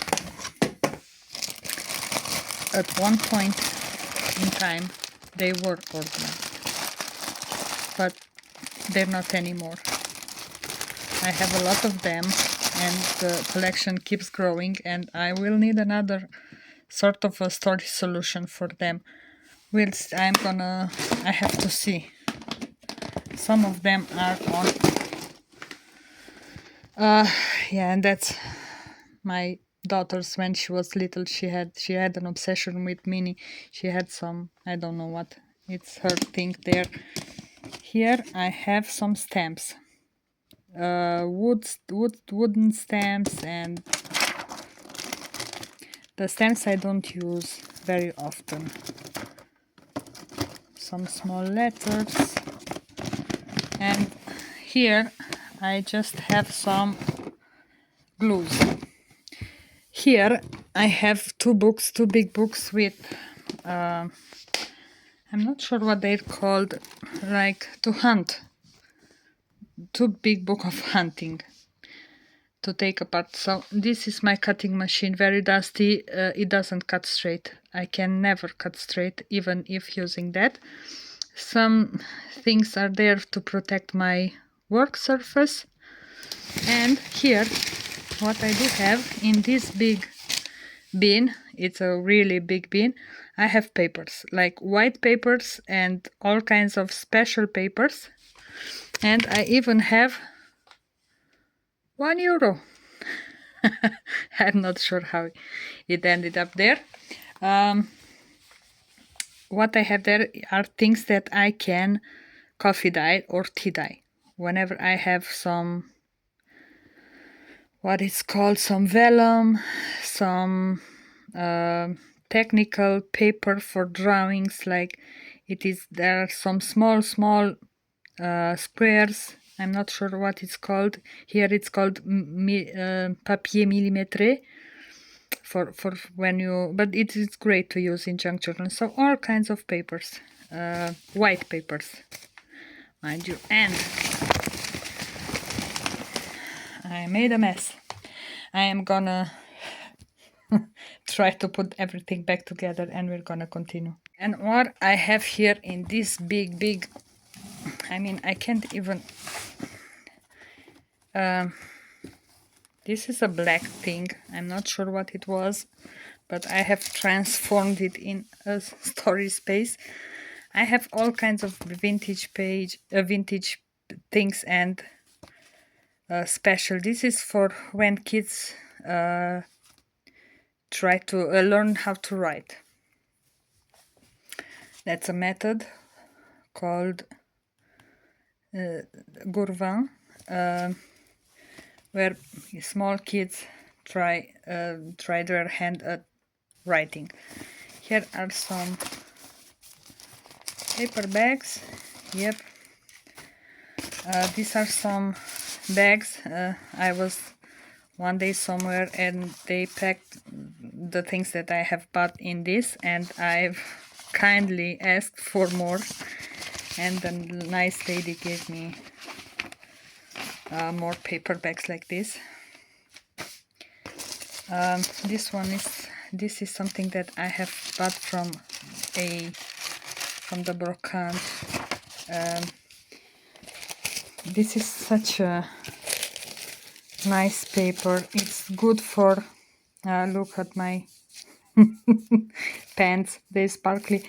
At one point in time they were organized, but they're not anymore. I have a lot of them and the collection keeps growing, and I will need another sort of a storage solution for them. Whilst I have to see. Some of them are on. Yeah, and that's my daughter's. When she was little, she had an obsession with Minnie. She had some, I don't know what, it's her thing there. Here I have some stamps, wooden stamps, and the stamps I don't use very often. Some small letters, and here I just have some glues. Here I have two big books with I'm not sure what they're called, like to hunt. Two big book of hunting to take apart. So this is my cutting machine, very dusty. It doesn't cut straight. I can never cut straight, even if using that. Some things are there to protect my work surface. And here, what I do have in this big bin, it's a really big bin, I have papers, like white papers and all kinds of special papers. And I even have €1. I'm not sure how it ended up there. What I have there are things that I can coffee dye or tea dye. Whenever I have some, what is called, some vellum, some technical paper for drawings, like there are some small squares. I'm not sure what it's called. Here it's called papier millimetré for when you, but it is great to use in junk journals. So all kinds of papers, white papers, mind you. And I made a mess. I am gonna try to put everything back together, and we're gonna continue. And what I have here in this big, I mean, I can't even, this is a black thing. I'm not sure what it was, but I have transformed it in a storage space. I have all kinds of vintage things and special. This is for when kids try to learn how to write. That's a method called Gourvin, where small kids try their hand at writing. Here are some paper bags. Yep. These are some bags. I was one day somewhere and they packed the things that I have bought in this, and I've kindly asked for more, and the nice lady gave me more paper bags like this. This is something that I have bought from the brocante. This is such a nice paper. It's good for look at my pants, they're sparkly.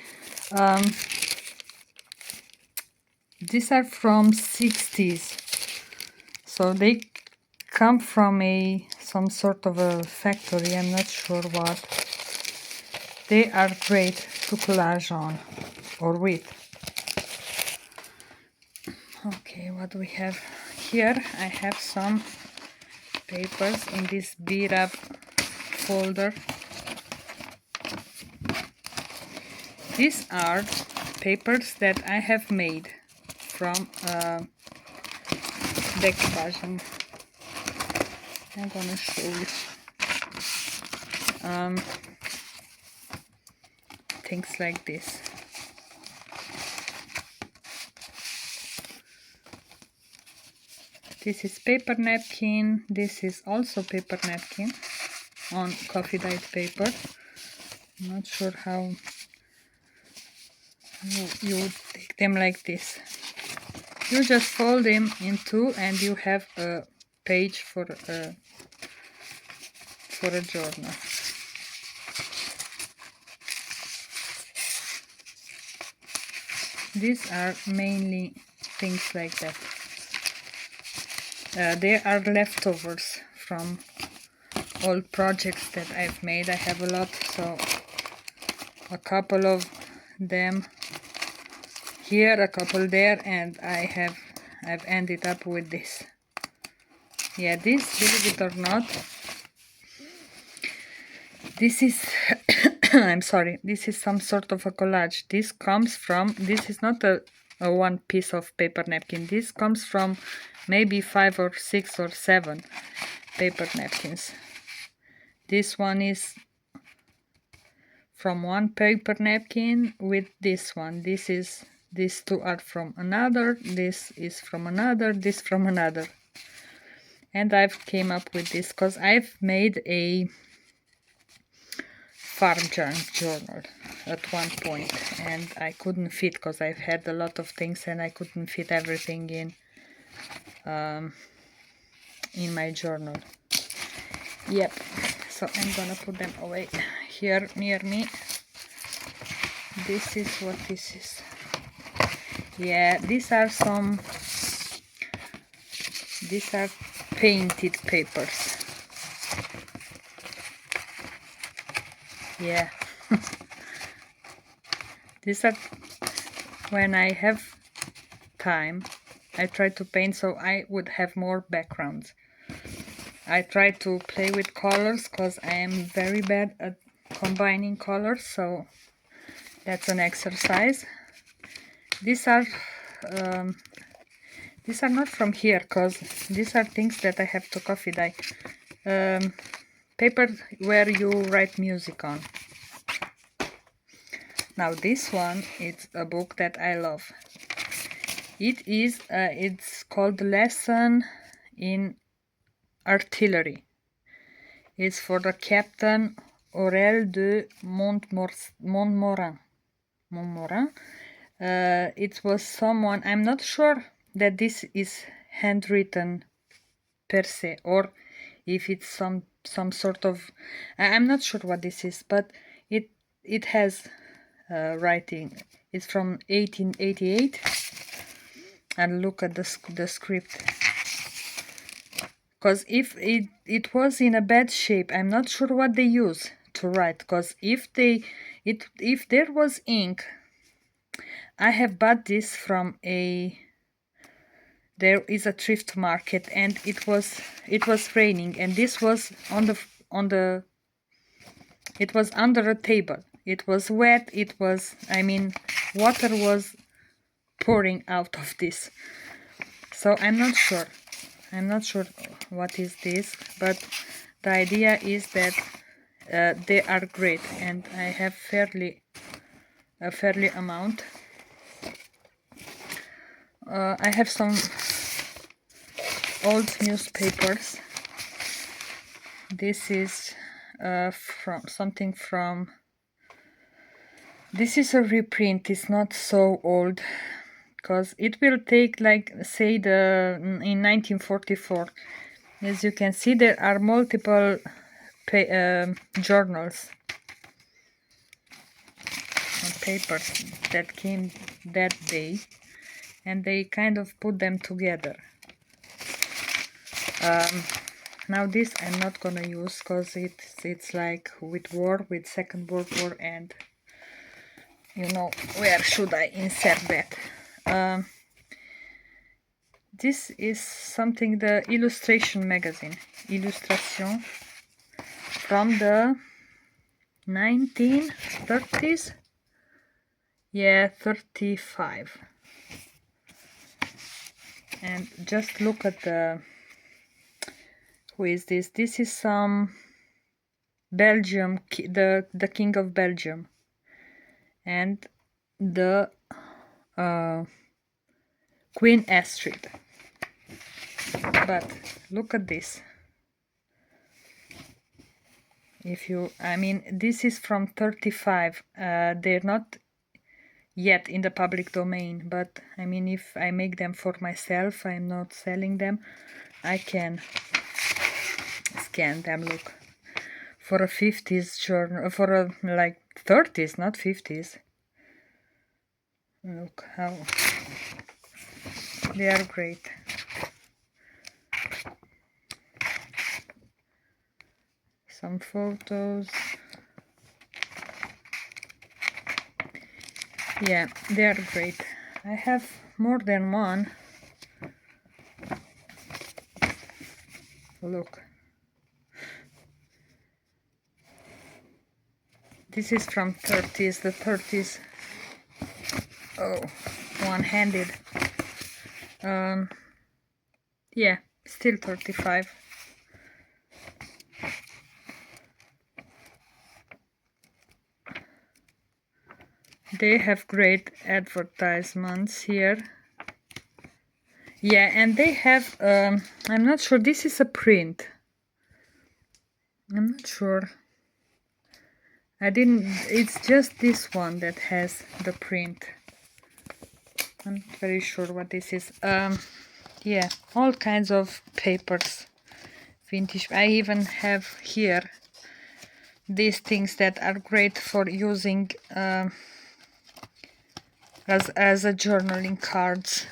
These are from 60s, so they come from some sort of a factory, I'm not sure what. They are great to collage on or with. Okay, what do we have here? I have some papers in this beat up folder. These are papers that I have made from decoupage. I'm gonna show you things like this. This is paper napkin. This is also paper napkin on coffee dyed paper. I'm not sure how you would take them like this. You just fold them in two and you have a page for a journal. These are mainly things like that. They are leftovers from old projects that I've made. I have a lot, so a couple of them here, a couple there, and I've ended up with this. Yeah, this, believe it or not, this is I'm sorry, this is some sort of a collage. This comes from, this is not a one piece of paper napkin. This comes from maybe 5 or 6 or 7 paper napkins. This one is from one paper napkin with this one. These two are from another, this is from another, this from another. And I've came up with this because I've made a farm journal at one point and I couldn't fit because I've had a lot of things and I couldn't fit everything in my journal. Yep, so I'm gonna put them away here near me. This is what this is. Yeah, these are painted papers. Yeah. These are, when I have time, I try to paint so I would have more backgrounds. I try to play with colors because I am very bad at combining colors, so that's an exercise. These are not from here because these are things that I have to coffee dye. Paper where you write music on. Now this one, it's a book that I love. It's called Lesson in Artillery. It's for the Captain Aurel de Montmorin. It was someone, I'm not sure that this is handwritten per se, or if it's some sort of, I'm not sure what this is, but it has writing. It's from 1888, and look at the script. Because if it was in a bad shape, I'm not sure what they use to write. Because if there was ink, I have bought this from a there is a thrift market, and it was raining, and this was it was under a table. It was wet. It was, I mean, water was pouring out of this. So I'm not sure what is this, but the idea is that they are great, and I have a fairly amount. I have some old newspapers. This is from this is a reprint. It's not so old, because it will take, like, say, in 1944. As you can see, there are multiple journals and papers that came that day, and they kind of put them together. Now this I'm not gonna use, because it's like with Second World War, and you know, where should I insert that? This is something, the Illustration magazine, Illustration, from the 1930s. Yeah, 35. And just look at who is this? This is some Belgium, the King of Belgium, and the Queen Astrid. But look at this. I mean, this is from 35. They're not yet in the public domain, but I mean, if I make them for myself, I'm not selling them, I can scan them. Look, for a 50s journal, for a like 30s, not 50s. Look how they are great. Some photos. Yeah, they are great. I have more than one. Look. This is from 30s, the 30s. Oh, one-handed. Yeah, still 35. They have great advertisements here. Yeah, and they have, I'm not sure, this is a print. I'm not sure. It's just this one that has the print. I'm not very sure what this is. Yeah, all kinds of papers. Vintage. I even have here these things that are great for using as a journaling cards.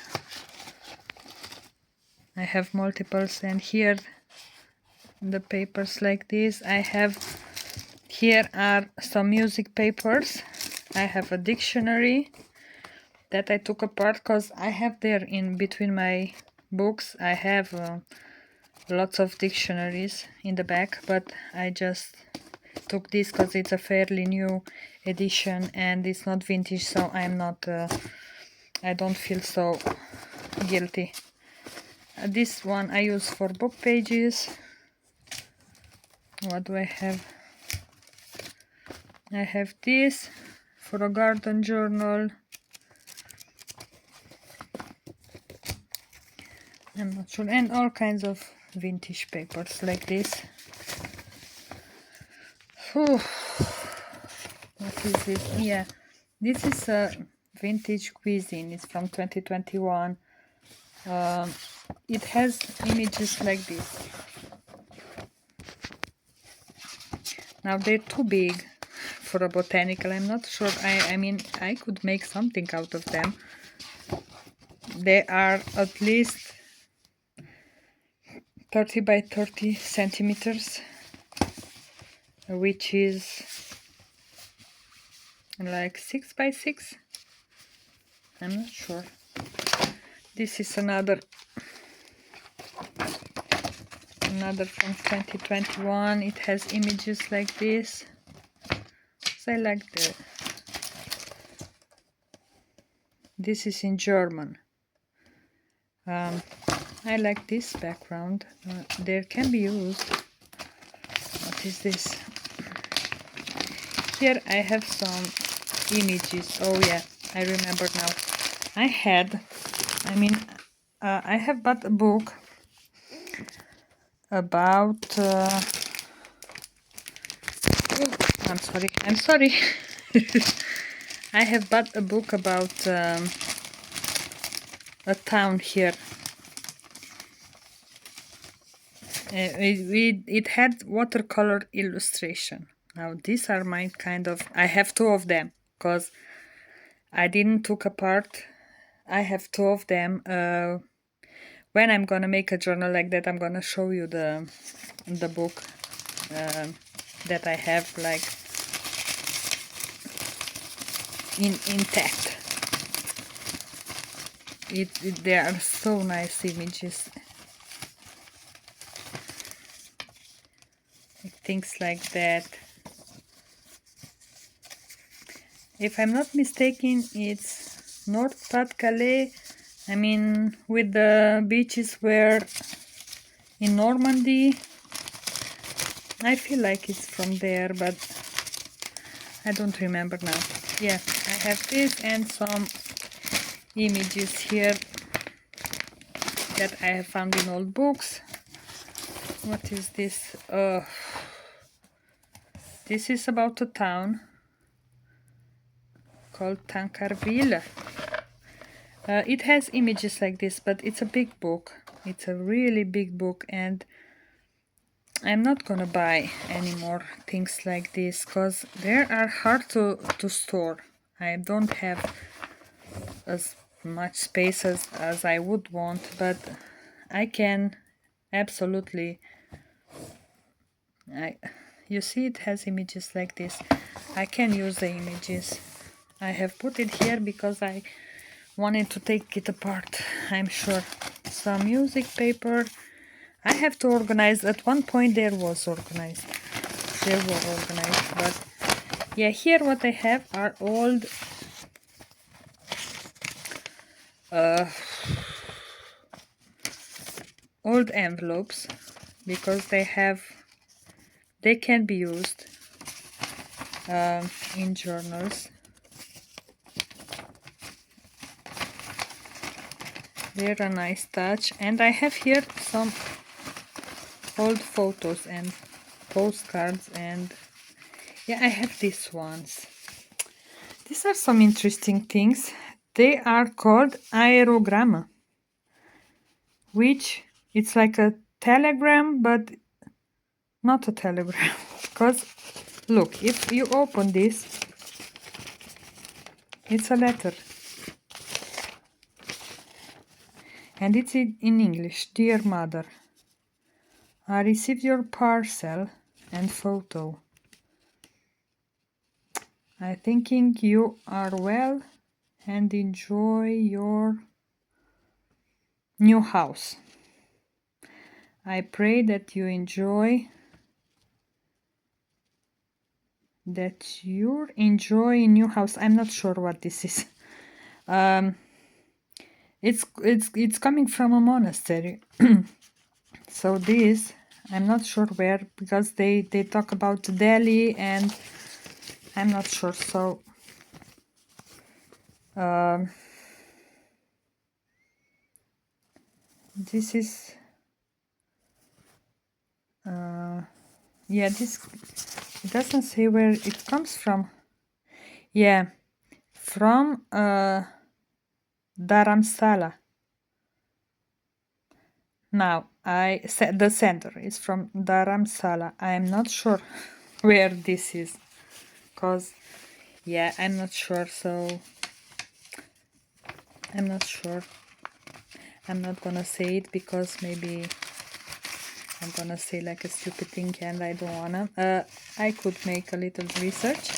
I have multiples, and here the papers like this. I have here are some music papers. I have a dictionary that I took apart, because I have there in between my books. I have lots of dictionaries in the back, but I just took this because it's a fairly new edition and it's not vintage, so I'm not I don't feel so guilty. This one I use for book pages. What do I have? I have this for a garden journal. I'm not sure. And all kinds of vintage papers like this. Whew. What is this? Yeah, this is a vintage cuisine. It's from 2021. It has images like this. Now they're too big for a botanical. I'm not sure. I mean, I could make something out of them. They are at least 30 by 30 centimeters, which is like 6 by 6. I'm not sure. This is another another from 2021. It has images like this. So I like this is in German. I like this background. There can be used. What is this? Here I have some images. Oh yeah, I remember now. I have bought a book about I'm sorry. I have bought a book about a town here. It had watercolor illustration. Now these are my kind of, I have two of them because I didn't took apart. I have two of them. When I'm gonna make a journal like that, I'm gonna show you the book that I have like intact. They are so nice images. Things like that. If I'm not mistaken, it's North Pas-de-Calais. I mean, with the beaches where in Normandy. I feel like it's from there, but I don't remember now. Yeah, I have this and some images here that I have found in old books. What is this? This is about a town called Tancarville. It has images like this, but it's a big book. It's a really big book, and I'm not gonna buy any more things like this because they are hard to store. I don't have as much space as I would want, but I can absolutely. You see, it has images like this. I can use the images. I have put it here because I wanted to take it apart, I'm sure. Some music paper. I have to organize. At one point there were organized, but yeah, here what I have are old old envelopes because they can be used in journals. They're a nice touch, and I have here some old photos and postcards, and yeah, I have these ones. These are some interesting things. They are called aerogram, which it's like a telegram, but not a telegram. Because look, if you open this, it's a letter. And it's in English. Dear Mother, I received your parcel and photo. I'm thinking you are well and enjoy your new house. I pray that you enjoy new house. I'm not sure what this is. It's coming from a monastery. So this, I'm not sure where, because they talk about Delhi, and I'm not sure. So this is yeah, this, it doesn't say where it comes from. Yeah, from Dharamsala. Now I said the center is from Dharamsala. I'm not sure where this is, because yeah, I'm not sure. So I'm not sure. I'm not gonna say it because maybe I'm gonna say like a stupid thing, and I don't wanna. I could make a little research.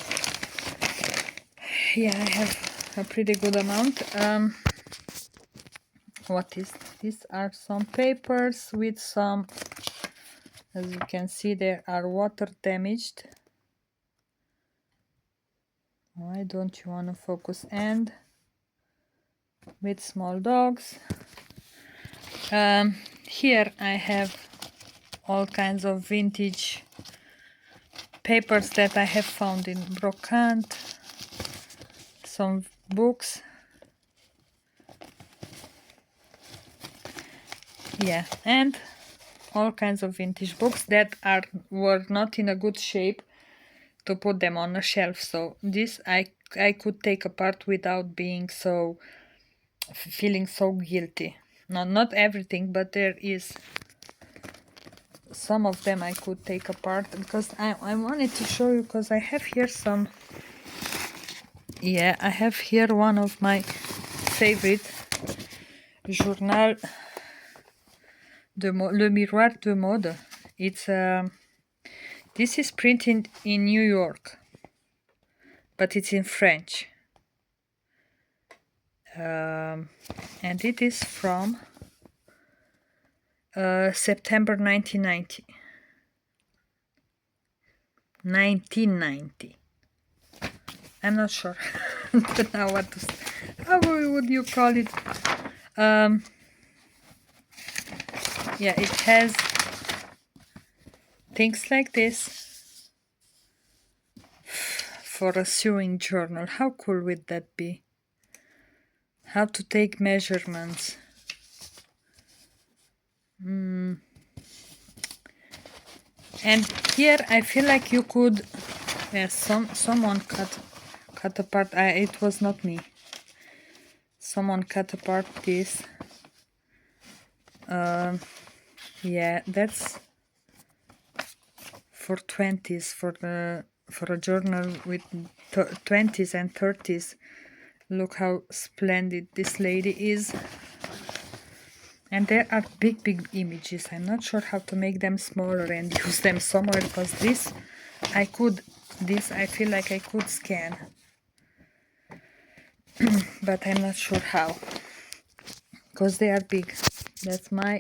Yeah, I have a pretty good amount. What is these are some papers with some As you can see, they are water damaged. Why don't you want to focus? And with small dogs. Here I have all kinds of vintage papers that I have found in Brocante, some books. Yeah, and all kinds of vintage books that were not in a good shape to put them on a shelf. So this I could take apart without being so feeling so guilty. Not everything, but there is some of them I could take apart because I wanted to show you, because I have here some. Yeah, I have here one of my favorite journal, Le Miroir de Mode. It's this is printed in New York, but it's in French, and it is from September 1990. 1990. I'm not sure now what to. How would you call it? Yeah, it has things like this for a sewing journal. How cool would that be? How to take measurements. And here I feel like you could. Yes, someone cut apart. It was not me. Someone cut apart this. Yeah, that's for 20s, for a journal with 20s and 30s. Look how splendid this lady is. And there are big images. I'm not sure how to make them smaller and use them somewhere, because this I feel like I could scan. But I'm not sure how, because they are big. That's my